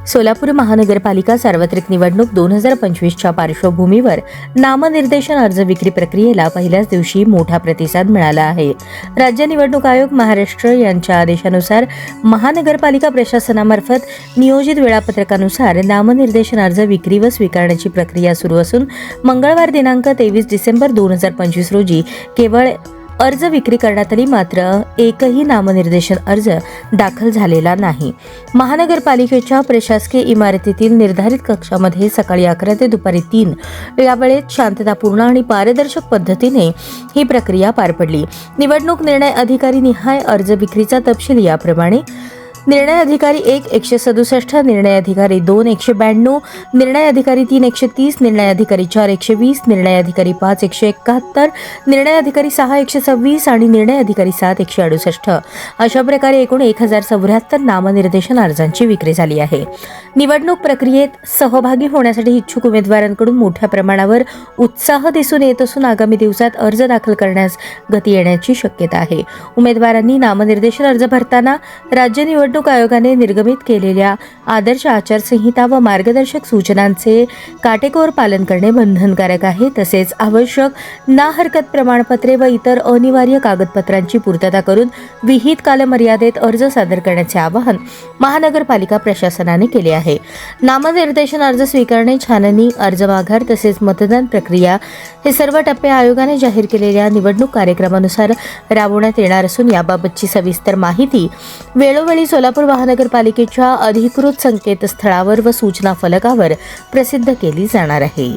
सोलापूर महानगरपालिका सार्वत्रिक निवडणूक 2025च्या पार्श्वभूमीवर नामनिर्देशन अर्ज विक्री प्रक्रियेला पहिल्याच दिवशी मोठा प्रतिसाद मिळाला आहे. राज्य निवडणूक आयोग महाराष्ट्र यांच्या आदेशानुसार महानगरपालिका प्रशासनामार्फत नियोजित वेळापत्रकानुसार नामनिर्देशन अर्ज विक्री व स्वीकारण्याची प्रक्रिया सुरू असून मंगळवार दिनांक 23 डिसेंबर 2025 रोजी केवळ अर्ज विक्री करण्यात आली, मात्र एकही नामनिर्देशन अर्ज दाखल झालेला नाही. महानगरपालिकेच्या प्रशासकीय इमारतीतील निर्धारित कक्षामध्ये सकाळी 11 ते दुपारी 3 या वेळेत शांततापूर्ण आणि पारदर्शक पद्धतीने ही प्रक्रिया पार पडली. निवडणूक निर्णय अधिकारी निहाय अर्ज विक्रीचा तपशील याप्रमाणे: निर्णय अधिकारी 1 167, निर्णय अधिकारी 2 192, निर्णय अधिकारी 3 130, निर्णय अधिकारी 4 120, निर्णय अधिकारी 5 171, निर्णय अधिकारी 6 126 आणि निर्णय अधिकारी 7 168 अशा प्रकारे एकूण 1074 नामनिर्देशन अर्जांची विक्री झाली आहे. निवडणूक प्रक्रियेत सहभागी होण्यासाठी इच्छुक उमेदवारांकडून मोठ्या प्रमाणावर उत्साह दिसून येत असून आगामी दिवसात अर्ज दाखल करण्यास गती येण्याची शक्यता आहे. उमेदवारांनी नामनिर्देशन अर्ज भरताना राज्य निवडणूक आयोगाने निर्गमित केलेल्या आदर्श आचारसंहिता व मार्गदर्शक सूचनांचे काटेकोर पालन करणे बंधनकारक आहे. तसेच आवश्यक ना हरकत प्रमाणपत्रे व इतर अनिवार्य कागदपत्रांची पूर्तता करून विहित कालमर्यादेत अर्ज सादर करण्याचे आवाहन महानगरपालिका प्रशासनाने केले आहे. नामनिर्देशन अर्ज स्वीकारणे, छाननी, अर्ज माघार तसेच मतदान प्रक्रिया हे सर्व टप्पे आयोगाने जाहीर केलेल्या निवडणूक कार्यक्रमानुसार राबवण्यात येणार असून याबाबतची सविस्तर माहिती वेळोवेळी सोलापूर महानगरपालिकेच्या अधिकृत संकेतस्थळावर व सूचना फलकावर प्रसिद्ध केली जाणार आहे.